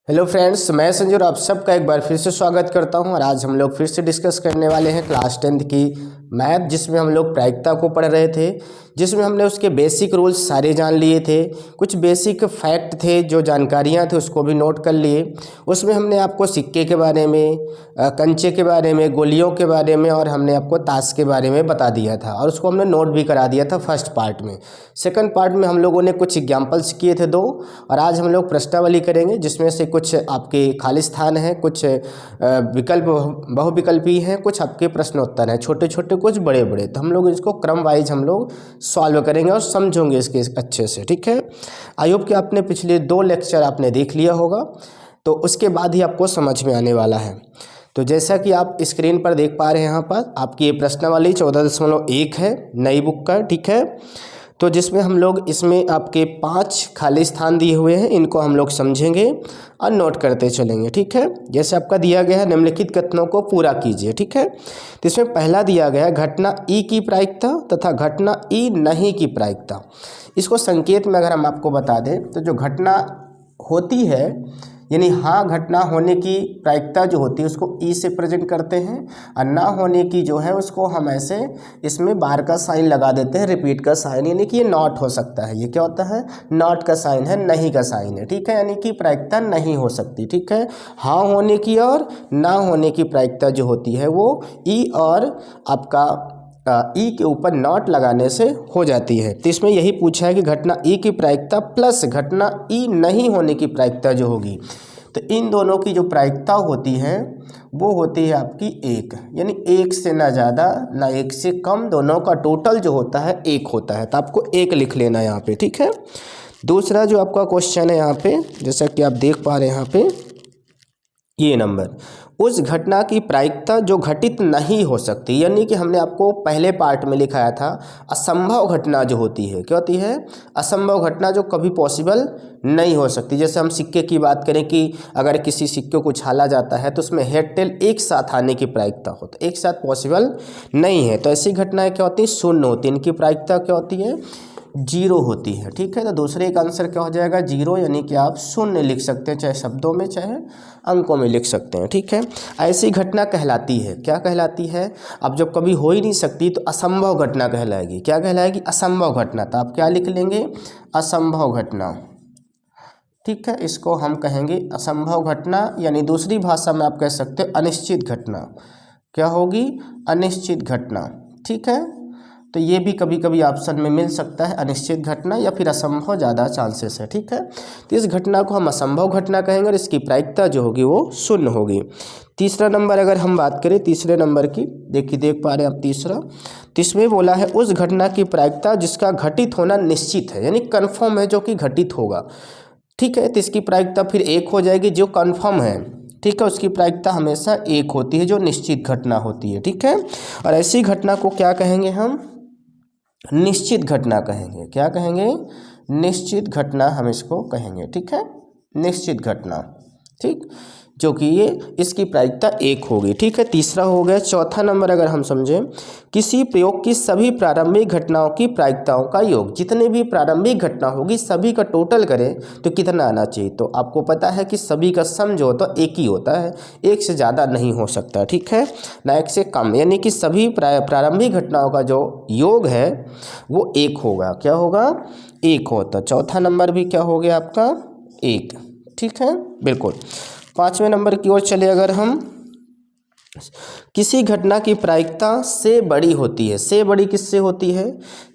Hello friends, मैं संजय और आप सबका एक बार फिर से स्वागत करता हूं। और आज हम लोग फिर से डिस्कस करने वाले हैं क्लास 10th की मैथ, जिसमें हम लोग प्रायिकता को पढ़ रहे थे, जिसमें हमने उसके बेसिक रूल्स सारे जान लिए थे। कुछ बेसिक फैक्ट थे, जो जानकारियां थे उसको भी नोट कर लिए। उसमें हमने आपको सिक्के के बारे में, कंचे के बारे में, गोलियों के बारे में और हमने आपको ताश के बारे में बता दिया था, और उसको हमने नोट भी करा दिया था फर्स्ट पार्ट में। सेकंड पार्ट में हम लोगों ने कुछ एग्जाम्पल्स किए थे 2, और आज हम लोग प्रश्नावली करेंगे, जिसमें से कुछ आपके खाली स्थान है, कुछ विकल्प बहुविकल्पी हैं, कुछ आपके प्रश्नोत्तर हैं, छोटे छोटे कुछ बड़े बड़े। तो हम लोग इसको क्रम वाइज हम लोग सॉल्व करेंगे और समझोगे इसके अच्छे से। ठीक है, आई होप कि आपने पिछले 2 लेक्चर आपने देख लिया होगा, तो उसके बाद ही आपको समझ में आने वाला है। तो जैसा कि आप स्क्रीन पर देख पा रहे हैं, यहाँ पर आपकी ये प्रश्नावली 14.1 है, नई बुक का। ठीक है, तो जिसमें हम लोग इसमें आपके 5 खाली स्थान दिए हुए हैं, इनको हम लोग समझेंगे और नोट करते चलेंगे। ठीक है, जैसे आपका दिया गया है, निम्नलिखित कथनों को पूरा कीजिए। ठीक है, तो इसमें पहला दिया गया है घटना ई की प्रायिकता तथा घटना ई नहीं की प्रायिकता। इसको संकेत में अगर हम आपको बता दें, तो जो घटना होती है, यानी हाँ घटना होने की प्रायिकता जो होती है उसको ई से प्रेजेंट करते हैं, और ना होने की जो है उसको हम ऐसे इसमें बार का साइन लगा देते हैं, रिपीट का साइन, यानी कि ये नॉट हो सकता है। ये क्या होता है? नॉट का साइन है, नहीं का साइन है। ठीक है, यानी कि प्रायिकता नहीं हो सकती। ठीक है, हाँ होने की और ना होने की प्रायिकता जो होती है वो ई और आपका ई के ऊपर नॉट लगाने से हो जाती है। तो इसमें यही पूछा है कि घटना ई की प्रायिकता प्लस घटना ई नहीं होने की प्रायिकता जो होगी, तो इन दोनों की जो प्रायिकता होती है वो होती है आपकी 1, यानी 1 से ना ज़्यादा ना 1 से कम, दोनों का टोटल जो होता है 1 होता है। तो आपको 1 लिख लेना है यहाँ पे। ठीक है, दूसरा जो आपका क्वेश्चन है यहाँ पे, जैसा कि आप देख पा रहे हैं यहाँ पे, ये नंबर उस घटना की प्रायिकता जो घटित नहीं हो सकती, यानी कि हमने आपको पहले पार्ट में लिखाया था असंभव घटना जो होती है। क्या होती है? असंभव घटना जो कभी पॉसिबल नहीं हो सकती। जैसे हम सिक्के की बात करें कि अगर किसी सिक्के को उछाला जाता है तो उसमें हेड टेल एक साथ आने की प्रायिकता हो, तो एक साथ पॉसिबल नहीं है। तो ऐसी घटनाएं क्या होती है? शून्य होती है। इनकी प्रायिकता क्या होती है? 0 होती है। ठीक है, तो दूसरे का आंसर क्या हो जाएगा? 0, यानी कि आप शून्य लिख सकते हैं, चाहे शब्दों में चाहे अंकों में लिख सकते हैं। ठीक है, ऐसी घटना कहलाती है, क्या कहलाती है? अब जब कभी हो ही नहीं सकती तो असंभव घटना कहलाएगी। क्या कहलाएगी? असंभव घटना। तो आप क्या लिख लेंगे? असंभव घटना। ठीक है, इसको हम कहेंगे असंभव घटना, यानी दूसरी भाषा में आप कह सकते हो अनिश्चित घटना। क्या होगी? अनिश्चित घटना। ठीक है, तो ये भी कभी कभी ऑप्शन में मिल सकता है, अनिश्चित घटना या फिर असंभव, ज़्यादा चांसेस है। ठीक है, तो इस घटना को हम असंभव घटना कहेंगे और इसकी प्रायिकता जो होगी वो शून्य होगी। तीसरा नंबर अगर हम बात करें, तीसरे नंबर की देखिए, देख पा रहे हैं आप तीसरा, तो इसमें बोला है उस घटना की प्रायिकता जिसका घटित होना निश्चित है, यानी कन्फर्म है, जो कि घटित होगा। ठीक है, तो इसकी प्रायिकता फिर 1 हो जाएगी, जो कन्फर्म है। ठीक है, उसकी प्रायिकता हमेशा 1 होती है, जो निश्चित घटना होती है। ठीक है, और ऐसी घटना को क्या कहेंगे? हम निश्चित घटना कहेंगे। क्या कहेंगे? निश्चित घटना हम इसको कहेंगे। ठीक है, निश्चित घटना। ठीक, जो कि ये इसकी प्रायिकता 1 होगी। ठीक है, तीसरा हो गया। चौथा नंबर अगर हम समझें, किसी प्रयोग की सभी प्रारंभिक घटनाओं की प्रायिकताओं का योग, जितने भी प्रारंभिक घटना होगी सभी का टोटल करें तो कितना आना चाहिए? तो आपको पता है कि सभी का सम जो होता है 1 ही होता है, 1 से ज़्यादा नहीं हो सकता। ठीक है, ना 1 से कम, यानी कि सभी प्रारंभिक घटनाओं का जो योग है वो 1 होगा। क्या होगा? 1 होता। चौथा नंबर भी क्या हो गया आपका? 1। ठीक है, बिल्कुल। 5वें नंबर की ओर चले अगर हम, किसी घटना की प्रायिकता से बड़ी होती है। से बड़ी किससे होती है?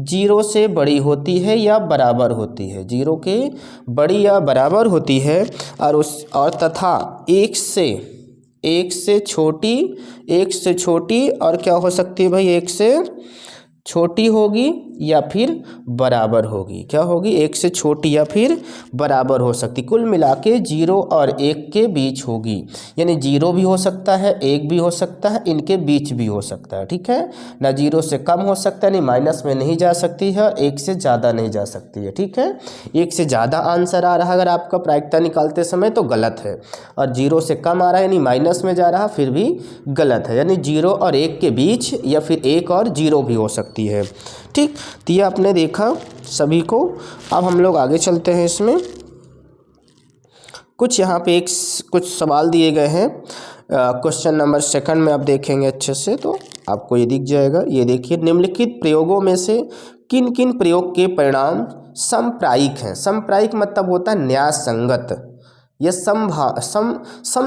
0 से बड़ी होती है या बराबर होती है, 0 के बड़ी या बराबर होती है, और तथा 1 से छोटी, 1 से छोटी, और क्या हो सकती है भाई? 1 से छोटी होगी या फिर बराबर होगी। क्या होगी? 1 से छोटी या फिर बराबर हो सकती। कुल मिला के 0 और 1 के बीच होगी, यानी 0 भी हो सकता है, 1 भी हो सकता है, इनके बीच भी हो सकता है। ठीक है, ना 0 से कम हो सकता है, नहीं माइनस में नहीं जा सकती है, और 1 से ज़्यादा नहीं जा सकती है। ठीक है, 1 से ज़्यादा आंसर आ रहा है अगर आपका प्रायिकता निकालते समय तो गलत है, और 0 से कम आ रहा है यानी माइनस में जा रहा फिर भी गलत है, यानी 0 और 1 के बीच या फिर 1 और 0 भी हो सकती है। ठीक, तो ये आपने देखा सभी को। अब हम लोग आगे चलते हैं इसमें। कुछ यहाँ पे कुछ सवाल दिए गए हैं। क्वेश्चन नंबर 2 में आप देखेंगे अच्छे से तो आपको ये दिख जाएगा। ये देखिए, निम्नलिखित प्रयोगों में से किन किन प्रयोग के परिणाम समप्रायिक हैं। समप्रायिक मतलब होता है न्याय संगत या सम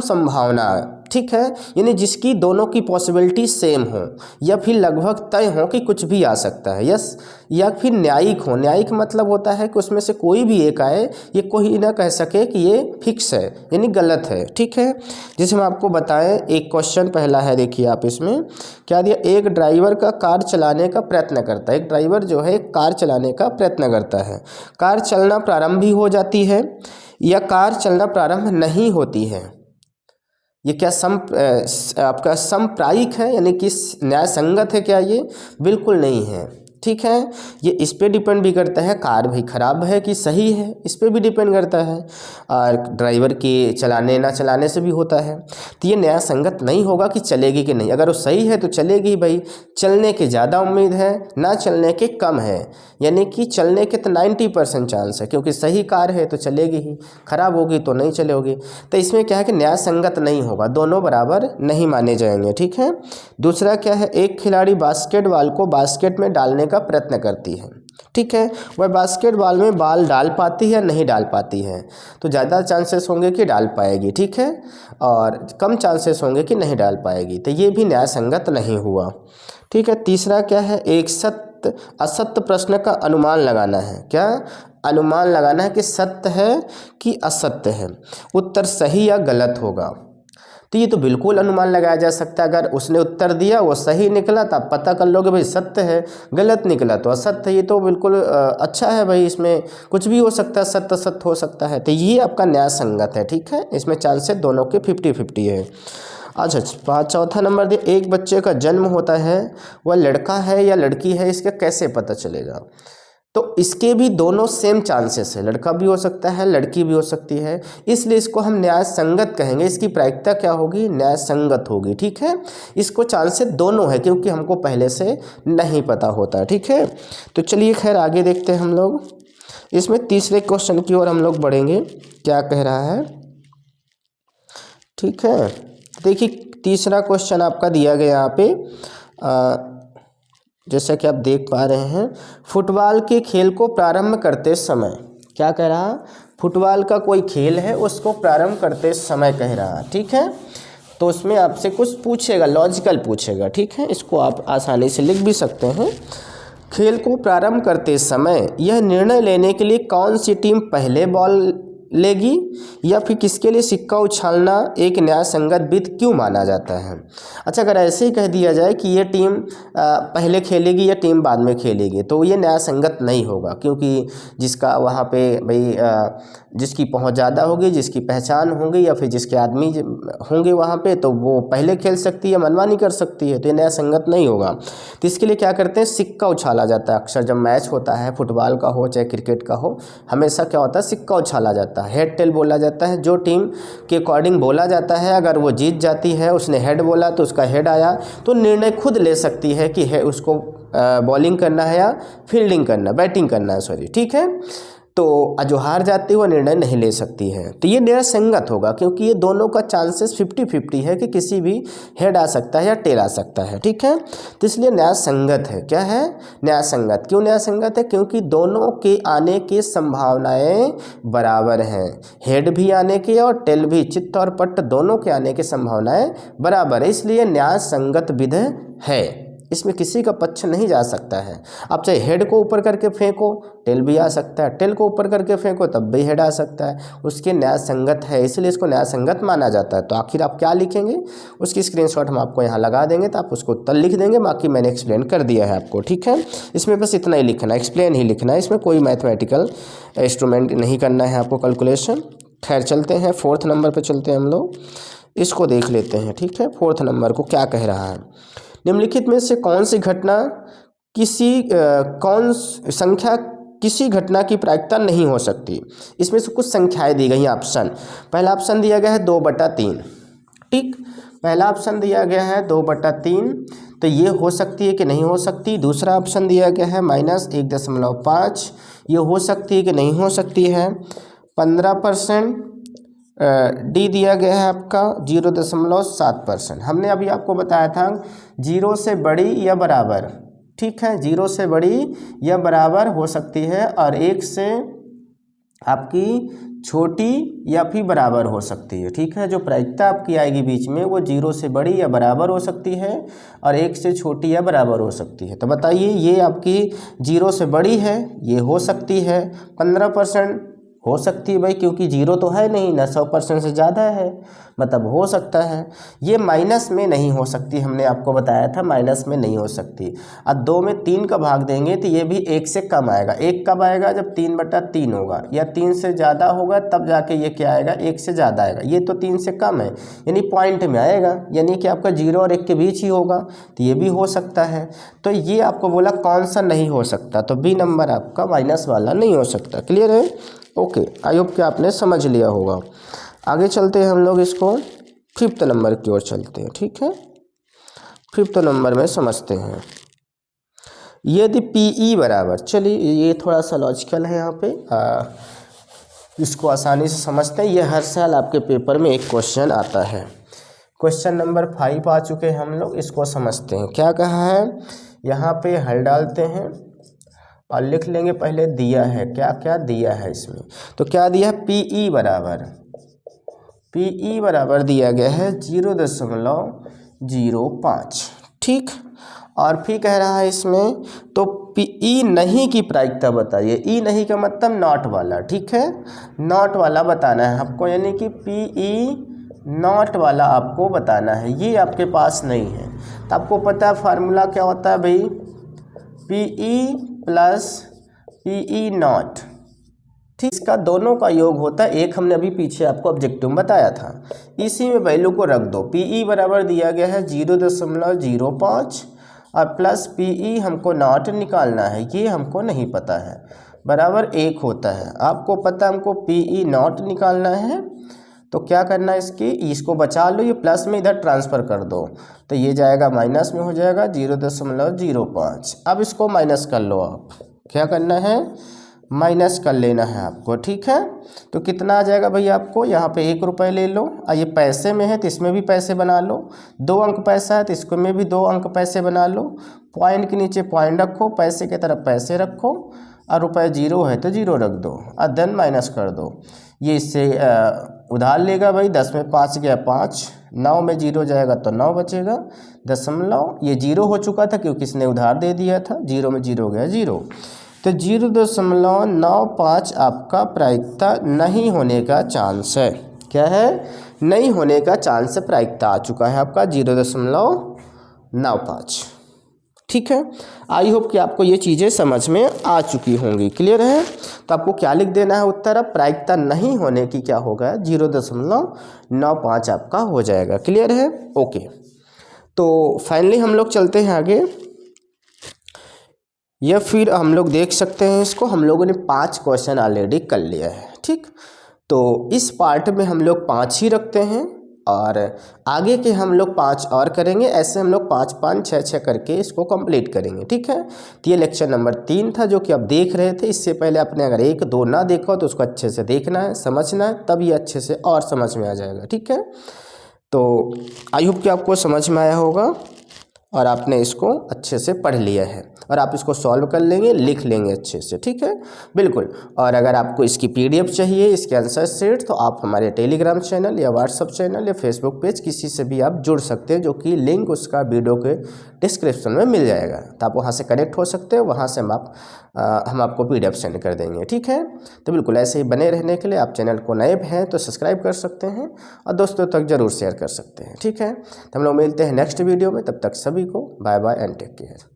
संभावना, ठीक है, यानी जिसकी दोनों की पॉसिबिलिटी सेम हो या फिर लगभग तय हो कि कुछ भी आ सकता है, यस, या फिर न्यायिक हो। न्यायिक मतलब होता है कि उसमें से कोई भी एक आए, ये कोई ना कह सके कि ये फिक्स है यानी गलत है, ठीक है। जैसे हम आपको बताएं, एक क्वेश्चन पहला है, देखिए आप इसमें क्या दिया। एक ड्राइवर का कार चलाने का प्रयत्न करता है। एक ड्राइवर जो है कार चलाने का प्रयत्न करता है। कार चलना प्रारंभ भी हो जाती है या कार चलना प्रारंभ नहीं होती है। ये क्या आपका समप्रायिक है यानी कि न्याय संगत है क्या? ये बिल्कुल नहीं है, ठीक है। ये इस पे डिपेंड भी करता है कार भी खराब है कि सही है, इस पे भी डिपेंड करता है। और ड्राइवर के चलाने ना चलाने से भी होता है। तो ये न्याय संगत नहीं होगा कि चलेगी कि नहीं। अगर वो सही है तो चलेगी भाई, चलने की ज़्यादा उम्मीद है, ना चलने के कम है, यानी कि चलने के तो 90% चांस है, क्योंकि सही कार है तो चलेगी ही, खराब होगी तो नहीं चलेगी। तो इसमें क्या है कि न्याय संगत नहीं होगा, दोनों बराबर नहीं माने जाएंगे, ठीक है। दूसरा क्या है, एक खिलाड़ी बास्केटबॉल को बास्केट में डालने का प्रयत्न करती है, ठीक है। वह बास्केटबॉल में बॉल डाल पाती है या नहीं डाल पाती है? तो ज़्यादा चांसेस होंगे कि डाल पाएगी, ठीक है, और कम चांसेस होंगे कि नहीं डाल पाएगी। तो ये भी न्याय संगत नहीं हुआ, ठीक है। तीसरा क्या है, एक सत्य असत्य प्रश्न का अनुमान लगाना है। क्या अनुमान लगाना है कि सत्य है कि असत्य है, उत्तर सही या गलत होगा। तो ये तो बिल्कुल अनुमान लगाया जा सकता है। अगर उसने उत्तर दिया वो सही निकला तो आप पता कर लोगे भाई सत्य है, गलत निकला तो असत्य है। ये तो बिल्कुल अच्छा है भाई, इसमें कुछ भी हो सकता है, सत्य सत्य हो सकता है। तो ये आपका न्याय संगत है, ठीक है। इसमें चांसेस दोनों के 50-50 है। अच्छा, चौथा नंबर दे, एक बच्चे का जन्म होता है, वह लड़का है या लड़की है, इसका कैसे पता चलेगा? तो इसके भी दोनों सेम चांसेस है, लड़का भी हो सकता है लड़की भी हो सकती है, इसलिए इसको हम न्याय संगत कहेंगे। इसकी प्रायिकता क्या होगी? न्याय संगत होगी, ठीक है। इसको चांसेस दोनों है क्योंकि हमको पहले से नहीं पता होता, ठीक है। तो चलिए खैर आगे देखते हैं हम लोग। इसमें तीसरे क्वेश्चन की ओर हम लोग बढ़ेंगे, क्या कह रहा है, ठीक है। देखिए तीसरा क्वेश्चन आपका दिया गया यहाँ पे, जैसा कि आप देख पा रहे हैं, फुटबॉल के खेल को प्रारंभ करते समय, क्या कह रहा, फुटबॉल का कोई खेल है उसको प्रारंभ करते समय कह रहा, ठीक है। तो उसमें आपसे कुछ पूछेगा, लॉजिकल पूछेगा, ठीक है। इसको आप आसानी से लिख भी सकते हैं। खेल को प्रारंभ करते समय यह निर्णय लेने के लिए कौन सी टीम पहले बॉल लेगी या फिर किसके लिए सिक्का उछालना एक न्याय संगत विधि क्यों माना जाता है? अच्छा, अगर ऐसे ही कह दिया जाए कि ये टीम पहले खेलेगी या टीम बाद में खेलेगी तो ये न्याय संगत नहीं होगा, क्योंकि जिसका वहाँ पे भाई जिसकी पहुँच ज़्यादा होगी, जिसकी पहचान होगी या फिर जिसके आदमी होंगे वहाँ पे, तो वो पहले खेल सकती है, मनमानी कर सकती है, तो ये न्याय संगत नहीं होगा। तो इसके लिए क्या करते हैं, सिक्का उछाला जाता है। अक्सर जब मैच होता है, फुटबॉल का हो चाहे क्रिकेट का हो, हमेशा क्या होता है, सिक्का उछाला जाता है, हेड टेल बोला जाता है। जो टीम के अकॉर्डिंग बोला जाता है, अगर वो जीत जाती है, उसने हेड बोला तो उसका हेड आया, तो निर्णय खुद ले सकती है कि है उसको बॉलिंग करना है या फील्डिंग करना, बैटिंग करना है, सॉरी, ठीक है। तो जो हार जाती है वो निर्णय नहीं ले सकती है। तो ये न्याय संगत होगा क्योंकि ये दोनों का चांसेस 50-50 है कि किसी भी हेड आ सकता है या टेल आ सकता है, ठीक है। तो इसलिए न्याय संगत है। क्या है? न्याय संगत। क्यों न्याय संगत है? क्योंकि दोनों के आने की संभावनाएं बराबर हैं, हेड भी आने की और टेल भी, चित्त और पट्ट दोनों के आने की संभावनाएं बराबर है, इसलिए न्याय संगत विधि है। इसमें किसी का पक्ष नहीं जा सकता है। आप चाहे हेड को ऊपर करके फेंको, टेल भी आ सकता है, टेल को ऊपर करके फेंको तब भी हेड आ सकता है, उसके न्याय संगत है, इसलिए इसको न्याय संगत माना जाता है। तो आखिर आप क्या लिखेंगे, उसकी स्क्रीनशॉट हम आपको यहाँ लगा देंगे, तो आप उसको उत्तर लिख देंगे। बाकी मैंने एक्सप्लेन कर दिया है आपको, ठीक है। इसमें बस इतना ही लिखना है, एक्सप्लेन ही लिखना है, इसमें कोई मैथमेटिकल इंस्ट्रूमेंट नहीं करना है आपको, कैलकुलेशन। खैर चलते हैं 4th नंबर पर चलते हैं हम लोग, इसको देख लेते हैं, ठीक है। 4th नंबर को क्या कह रहा है, निम्नलिखित में से कौन सी घटना किसी घटना की प्रायिकता नहीं हो सकती? इसमें से कुछ संख्याएं दी गई हैं। ऑप्शन, पहला ऑप्शन दिया गया है 2/3, ठीक, पहला ऑप्शन दिया गया है 2/3, तो ये हो सकती है कि नहीं हो सकती। दूसरा ऑप्शन दिया गया है -1.5, ये हो सकती है कि नहीं हो सकती है। 15%, डी दिया गया है आपका 0.7%। हमने अभी आपको बताया था 0 से बड़ी या बराबर, ठीक है, 0 से बड़ी या बराबर हो सकती है और 1 से आपकी छोटी या फिर बराबर हो सकती है, ठीक है। जो प्रायिकता आपकी आएगी बीच में वो 0 से बड़ी या बराबर हो सकती है और 1 से छोटी या बराबर हो सकती है। तो बताइए ये आपकी 0 से बड़ी है, ये हो सकती है 15% हो सकती है भाई, क्योंकि 0 तो है नहीं ना, 100% से ज़्यादा है, मतलब हो सकता है। ये माइनस में नहीं हो सकती, हमने आपको बताया था माइनस में नहीं हो सकती। अब 2 में 3 का भाग देंगे तो ये भी 1 से कम आएगा। 1 कब आएगा? जब 3/3 होगा या 3 से ज़्यादा होगा तब जाके ये क्या आएगा? 1 से ज़्यादा आएगा। ये तो 3 से कम है, यानी पॉइंट में आएगा, यानी कि आपका 0 और 1 के बीच ही होगा, तो ये भी हो सकता है। तो ये आपको बोला कौन सा नहीं हो सकता, तो बी नंबर आपका माइनस वाला नहीं हो सकता। क्लियर है? ओके, आई होप कि आपने समझ लिया होगा। आगे चलते हैं हम लोग, इसको 5th नंबर की ओर चलते हैं, ठीक है। 5th नंबर में समझते हैं, यदि PE बराबर, चलिए ये थोड़ा सा लॉजिकल है, यहाँ पे इसको आसानी से समझते हैं। ये हर साल आपके पेपर में एक क्वेश्चन आता है। क्वेश्चन नंबर 5 आ चुके हैं हम लोग, इसको समझते हैं। क्या कहा है यहाँ पे, हल डालते हैं और लिख लेंगे। पहले दिया है, क्या क्या दिया है इसमें, तो क्या दिया है? PE बराबर दिया गया है 0.05, ठीक। और फिर कह रहा है इसमें, तो PE नहीं की प्रायिकता बताइए। E नहीं का मतलब नॉट वाला, ठीक है, नॉट वाला बताना है आपको, यानी कि PE नॉट वाला आपको बताना है। ये आपके पास नहीं है तो आपको पता है फार्मूला क्या होता है भाई, PE प्लस PE नॉट, ठीक। इसका दोनों का योग होता है, एक हमने अभी पीछे आपको ऑब्जेक्टिव में बताया था, इसी में वैल्यू को रख दो। PE बराबर दिया गया है 0.05 और प्लस PE हमको नॉट निकालना है, ये हमको नहीं पता है, बराबर 1 होता है। आपको पता है हमको PE नॉट निकालना है, तो क्या करना है, इसको बचा लो, ये प्लस में इधर ट्रांसफ़र कर दो, तो ये जाएगा माइनस में हो जाएगा 0.05। अब इसको माइनस कर लो, आप क्या करना है, माइनस कर लेना है आपको, ठीक है। तो कितना आ जाएगा भाई आपको, यहाँ पे 1 रुपये ले लो, और ये पैसे में है तो इसमें भी पैसे बना लो, 2 अंक पैसा है तो इसको में भी 2 अंक पैसे बना लो, पॉइंट के नीचे पॉइंट रखो, पैसे की तरफ पैसे रखो, और रुपये 0 है तो 0 रख दो और देन माइनस कर दो। ये इससे उधार लेगा भाई, 10 में 5 गया 5, 9 में 0 जाएगा तो 9 बचेगा, दशमलव ये 0 हो चुका था क्योंकि इसने उधार दे दिया था, 0 में 0 गया 0, तो 0.95 आपका प्रायिकता नहीं होने का चांस है। क्या है? नहीं होने का चांस है, प्रायिकता आ चुका है आपका 0.95, ठीक है। आई होप कि आपको ये चीज़ें समझ में आ चुकी होंगी। क्लियर है? तो आपको क्या लिख देना है उत्तर, अब प्रायिकता नहीं होने की क्या होगा, 0.95 आपका हो जाएगा। क्लियर है? ओके, तो फाइनली हम लोग चलते हैं आगे। या फिर हम लोग देख सकते हैं इसको, हम लोगों ने 5 क्वेश्चन ऑलरेडी कर लिया है, ठीक। तो इस पार्ट में हम लोग 5 ही रखते हैं और आगे के हम लोग 5 और करेंगे, ऐसे हम लोग 5 5 6 6 करके इसको कंप्लीट करेंगे, ठीक है। तो ये लेक्चर नंबर 3 था जो कि आप देख रहे थे। इससे पहले आपने अगर 1 2 ना देखा हो तो उसको अच्छे से देखना है, समझना है, तब ये अच्छे से और समझ में आ जाएगा, ठीक है। तो आई होप कि आपको समझ में आया होगा और आपने इसको अच्छे से पढ़ लिया है और आप इसको सॉल्व कर लेंगे, लिख लेंगे अच्छे से, ठीक है, बिल्कुल। और अगर आपको इसकी PDF चाहिए, इसके आंसर सेट, तो आप हमारे टेलीग्राम चैनल या व्हाट्सअप चैनल या फेसबुक पेज किसी से भी आप जुड़ सकते हैं, जो कि लिंक उसका वीडियो के डिस्क्रिप्शन में मिल जाएगा। तो आप वहाँ से कनेक्ट हो सकते हैं, वहाँ से हम आपको PDF सेंड कर देंगे, ठीक है। तो बिल्कुल ऐसे ही बने रहने के लिए आप चैनल को नए हैं तो सब्सक्राइब कर सकते हैं और दोस्तों तक ज़रूर शेयर कर सकते हैं, ठीक है। तो हम लोग मिलते हैं नेक्स्ट वीडियो में, तब तक सभी को bye bye and take care.